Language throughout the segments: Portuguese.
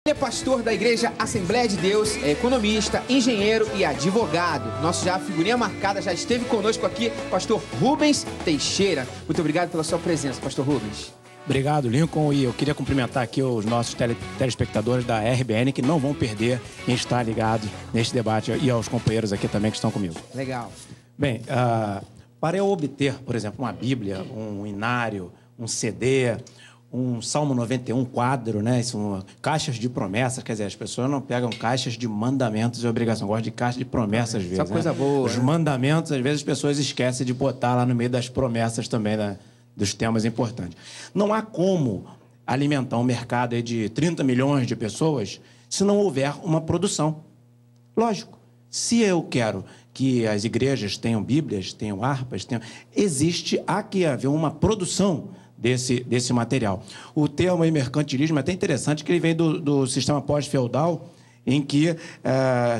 Ele é pastor da Igreja Assembleia de Deus, é economista, engenheiro e advogado. Nosso já figurinha marcada já esteve conosco aqui, pastor Rubens Teixeira. Muito obrigado pela sua presença, pastor Rubens. Obrigado, Lincoln, e eu queria cumprimentar aqui os nossos telespectadores da RBN que não vão perder em estar ligados neste debate e aos companheiros aqui também que estão comigo. Legal. Bem, para eu obter, por exemplo, uma Bíblia, um inário, um CD, um Salmo 91 quadro, né? Caixas de promessas, quer dizer, as pessoas não pegam caixas de mandamentos e obrigações, gostam de caixa de promessas às vezes. Essa coisa boa. Os mandamentos, às vezes, as pessoas esquecem de botar lá no meio das promessas também, né? Dos temas importantes. Não há como alimentar um mercado aí de 30 milhões de pessoas se não houver uma produção. Lógico, se eu quero que as igrejas tenham Bíblias, tenham harpas, há que haver uma produção desse material. O termo aí, mercantilismo, é até interessante que ele vem do sistema pós-feudal, em que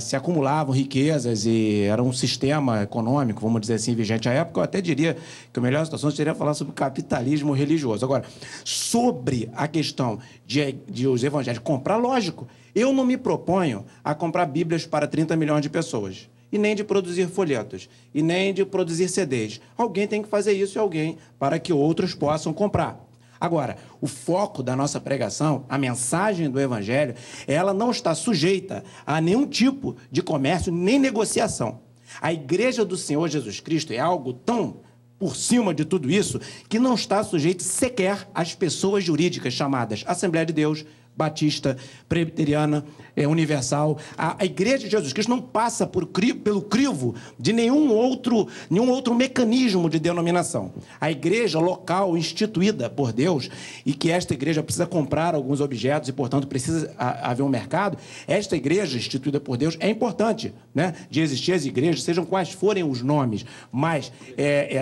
se acumulavam riquezas e era um sistema econômico, vamos dizer assim, vigente à época. Eu até diria que a melhor situação seria falar sobre capitalismo religioso. Agora, sobre a questão de os evangélicos comprar, lógico, eu não me proponho a comprar Bíblias para 30 milhões de pessoas, e nem de produzir folhetos, e nem de produzir CDs. Alguém tem que fazer isso, para que outros possam comprar. Agora, o foco da nossa pregação, a mensagem do Evangelho, ela não está sujeita a nenhum tipo de comércio nem negociação. A Igreja do Senhor Jesus Cristo é algo tão por cima de tudo isso que não está sujeito sequer às pessoas jurídicas chamadas Assembleia de Deus, Batista, Presbiteriana, Universal. A Igreja de Jesus Cristo não passa pelo crivo de nenhum outro mecanismo de denominação. A igreja local instituída por Deus, e que esta igreja precisa comprar alguns objetos e, portanto, precisa haver um mercado, esta igreja instituída por Deus é importante, né, de existir as igrejas, sejam quais forem os nomes, mas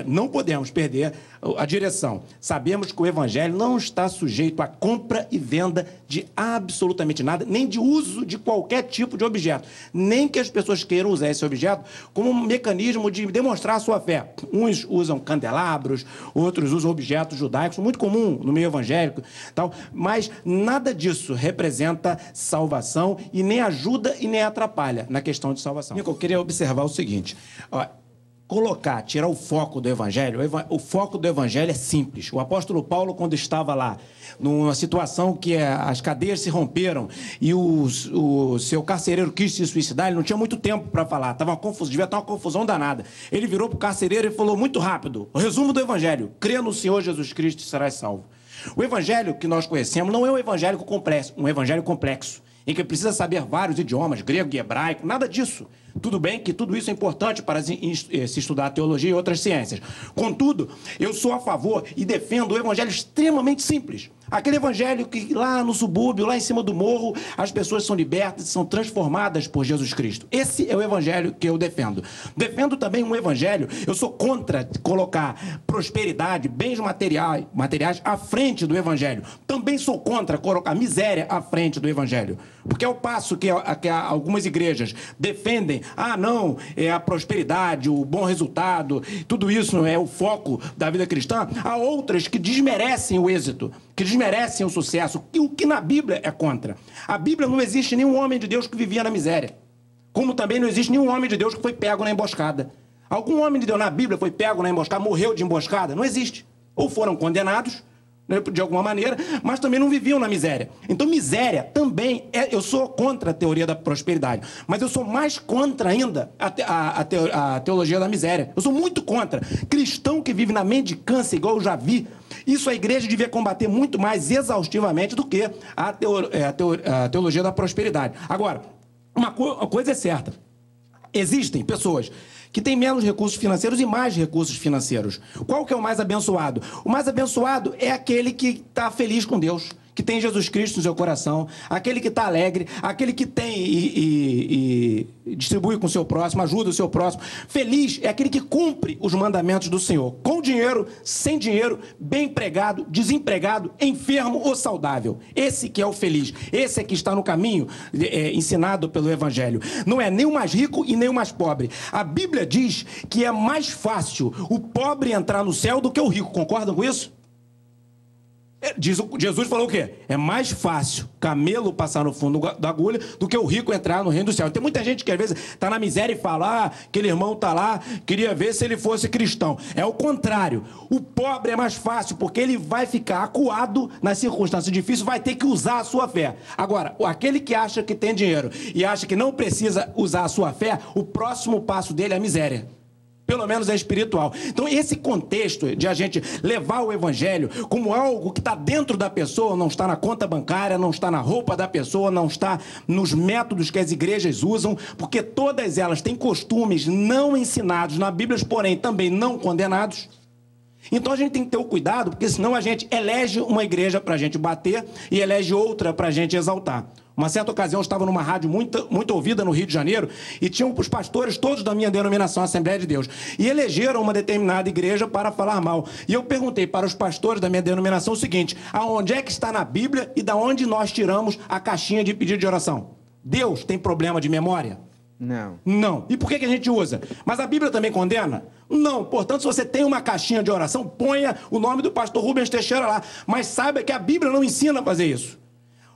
não podemos perder a direção. Sabemos que o Evangelho não está sujeito à compra e venda de absolutamente nada, nem de uso de qualquer tipo de objeto, nem que as pessoas queiram usar esse objeto como um mecanismo de demonstrar a sua fé. Uns usam candelabros, outros usam objetos judaicos, muito comum no meio evangélico, tal, mas nada disso representa salvação e nem ajuda e nem atrapalha na questão de salvação. Eu queria observar o seguinte: tirar o foco do Evangelho. O foco do Evangelho é simples. O apóstolo Paulo, quando estava lá, numa situação que as cadeias se romperam e o seu carcereiro quis se suicidar, ele não tinha muito tempo para falar, devia estar uma confusão danada. Ele virou para o carcereiro e falou muito rápido: o resumo do Evangelho: crê no Senhor Jesus Cristo e serás salvo. O Evangelho que nós conhecemos não é um evangelho complexo, em que precisa saber vários idiomas, grego e hebraico, nada disso. Tudo bem que tudo isso é importante para se estudar teologia e outras ciências. Contudo, eu sou a favor e defendo o evangelho extremamente simples. Aquele evangelho que lá no subúrbio, lá em cima do morro, as pessoas são libertas e são transformadas por Jesus Cristo. Esse é o evangelho que eu defendo. Defendo também um evangelho, eu sou contra colocar prosperidade, bens materiais à frente do evangelho. Também sou contra colocar miséria à frente do evangelho. Porque ao passo que algumas igrejas defendem, não, é a prosperidade, o bom resultado, tudo isso não é o foco da vida cristã, há outras que desmerecem o êxito, que desmerecem o sucesso, o que na Bíblia é contra. A Bíblia não existe nenhum homem de Deus que vivia na miséria, como também não existe nenhum homem de Deus que foi pego na emboscada. Algum homem de Deus na Bíblia foi pego na emboscada, morreu de emboscada? Não existe. Ou foram condenados, de alguma maneira, mas também não viviam na miséria. Então, miséria também eu sou contra a teoria da prosperidade, mas eu sou mais contra ainda a teologia da miséria. Eu sou muito contra. Cristão que vive na mendicância, igual eu já vi, isso a igreja devia combater muito mais exaustivamente do que a teologia da prosperidade. Agora, uma coisa é certa: existem pessoas que têm menos recursos financeiros e mais recursos financeiros. Qual que é o mais abençoado? O mais abençoado é aquele que está feliz com Deus, que tem Jesus Cristo no seu coração, aquele que está alegre, aquele que tem e distribui com o seu próximo, ajuda o seu próximo. Feliz é aquele que cumpre os mandamentos do Senhor, com dinheiro, sem dinheiro, bem empregado, desempregado, enfermo ou saudável. Esse que é o feliz, esse é que está no caminho ensinado pelo Evangelho. Não é nem o mais rico e nem o mais pobre. A Bíblia diz que é mais fácil o pobre entrar no céu do que o rico. Concordam com isso? Jesus falou o quê? É mais fácil camelo passar no fundo da agulha do que o rico entrar no reino do céu. Tem muita gente que às vezes está na miséria e fala, aquele irmão está lá, queria ver se ele fosse cristão. É o contrário. O pobre é mais fácil, porque ele vai ficar acuado nas circunstâncias difíceis, vai ter que usar a sua fé. Agora, aquele que acha que tem dinheiro e acha que não precisa usar a sua fé, o próximo passo dele é a miséria. Pelo menos é espiritual. Então, esse contexto de a gente levar o evangelho como algo que está dentro da pessoa, não está na conta bancária, não está na roupa da pessoa, não está nos métodos que as igrejas usam, porque todas elas têm costumes não ensinados na Bíblia, porém também não condenados. Então a gente tem que ter o cuidado, porque senão a gente elege uma igreja para a gente bater e elege outra para a gente exaltar. Uma certa ocasião eu estava numa rádio muito ouvida no Rio de Janeiro e tinham os pastores todos da minha denominação, Assembleia de Deus, e elegeram uma determinada igreja para falar mal. E eu perguntei para os pastores da minha denominação o seguinte: aonde é que está na Bíblia e da onde nós tiramos a caixinha de pedido de oração? Deus tem problema de memória? Não. Não. E por que a gente usa? Mas a Bíblia também condena? Não. Portanto, se você tem uma caixinha de oração, ponha o nome do pastor Rubens Teixeira lá. Mas saiba que a Bíblia não ensina a fazer isso.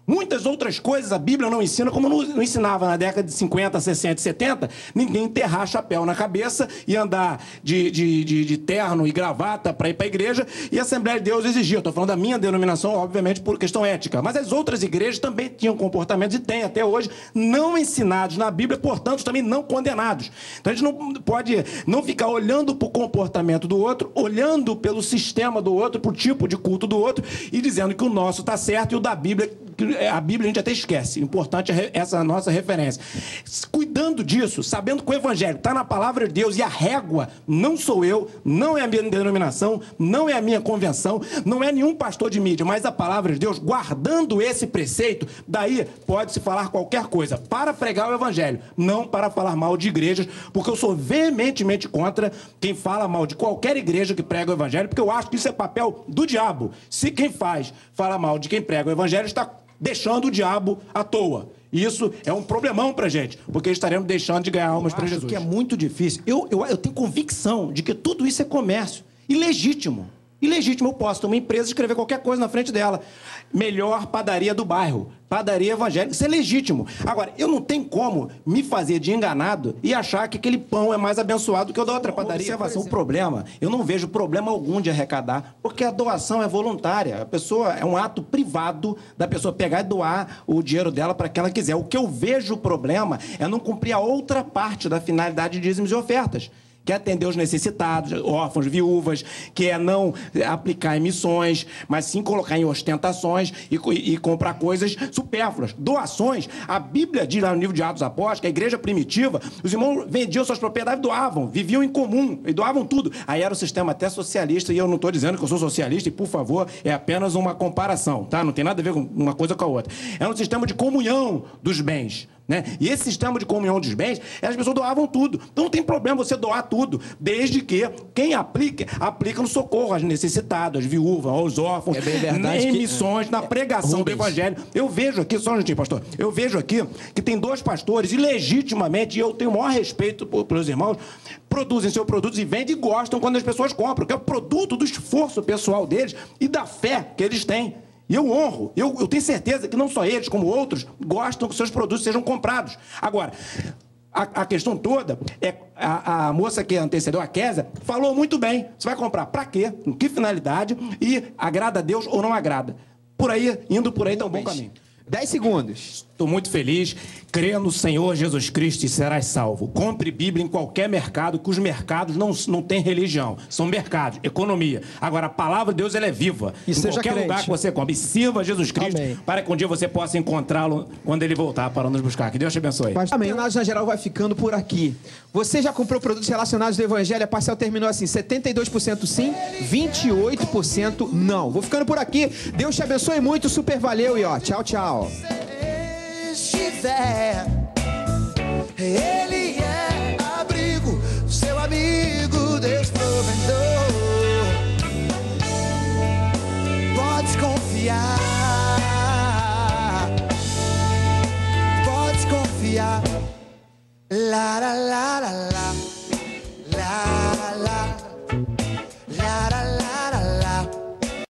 Muitas outras coisas a Bíblia não ensina, como não ensinava na década de 50, 60 e 70, ninguém enterrar chapéu na cabeça e andar de terno e gravata para ir para a igreja, e a Assembleia de Deus exigia. Estou falando da minha denominação, obviamente, por questão ética. Mas as outras igrejas também tinham comportamentos, e têm até hoje, não ensinados na Bíblia, portanto, também não condenados. Então a gente não pode não ficar olhando para o comportamento do outro, olhando pelo sistema do outro, para o tipo de culto do outro, e dizendo que o nosso está certo e o da Bíblia... A Bíblia a gente até esquece. Importante é essa nossa referência. Cuidando disso, sabendo que o Evangelho está na palavra de Deus e a régua não sou eu, não é a minha denominação, não é a minha convenção, não é nenhum pastor de mídia, mas a palavra de Deus, guardando esse preceito, daí pode-se falar qualquer coisa para pregar o Evangelho, não para falar mal de igrejas, porque eu sou veementemente contra quem fala mal de qualquer igreja que prega o Evangelho, porque eu acho que isso é papel do diabo. Se quem fala mal de quem prega o Evangelho, está deixando o diabo à toa. Isso é um problemão pra gente, porque estaremos deixando de ganhar almas para Jesus. Acho que é muito difícil. Eu tenho convicção de que tudo isso é comércio. Ilegítimo. Ilegítimo. Eu posso ter uma empresa e escrever qualquer coisa na frente dela. Melhor padaria do bairro. Padaria evangélica. Isso é legítimo. Agora, eu não tenho como me fazer de enganado e achar que aquele pão é mais abençoado que o da outra padaria. Observação, o problema, eu não vejo problema algum de arrecadar, porque a doação é voluntária. A pessoa, é um ato privado da pessoa pegar e doar o dinheiro dela para quem ela quiser. O que eu vejo o problema é não cumprir a outra parte da finalidade de dízimos e ofertas, que é atender os necessitados, órfãos, viúvas, que é não aplicar em missões, mas sim colocar em ostentações e comprar coisas supérfluas. Doações, a Bíblia diz lá no livro de Atos Apóstolos, que a igreja primitiva, os irmãos vendiam suas propriedades e doavam, viviam em comum, e doavam tudo. Aí era o sistema até socialista, e eu não estou dizendo que eu sou socialista, e por favor, é apenas uma comparação, tá? Não tem nada a ver com uma coisa com a outra. Era um sistema de comunhão dos bens, né? E esse sistema de comunhão dos bens, as pessoas doavam tudo. Então não tem problema você doar tudo, desde que quem aplica no socorro às necessitadas, às viúvas, aos órfãos, em missões, na pregação do Evangelho. Eu vejo aqui, só um minutinho, pastor, eu vejo aqui que tem dois pastores, e legitimamente, e eu tenho o maior respeito pelos irmãos, produzem seus produtos e vendem e gostam quando as pessoas compram, que é o produto do esforço pessoal deles e da fé que eles têm. E eu honro, eu tenho certeza que não só eles, como outros, gostam que seus produtos sejam comprados. Agora, a questão toda é a moça que antecedeu, a Kézia, falou muito bem. Você vai comprar para quê? Com que finalidade? E agrada a Deus ou não agrada? Por aí, indo por aí, tá um bom caminho. 10 segundos. Estou muito feliz. Crê no Senhor Jesus Cristo e serás salvo. Compre Bíblia em qualquer mercado, que os mercados não têm religião. São mercados, economia. Agora, a palavra de Deus, ela é viva. E em qualquer lugar que você compre. E sirva Jesus Cristo. Amém. Para que um dia você possa encontrá-lo quando ele voltar para nos buscar. Que Deus te abençoe. Amém. O Jornada Geral vai ficando por aqui. Você já comprou produtos relacionados ao Evangelho? A parcial terminou assim, 72% sim, 28% não. Vou ficando por aqui. Deus te abençoe muito. Super valeu e ó, tchau, tchau. Ele é abrigo, seu amigo, Deus provedor. Pode confiar, pode confiar. La la la la la.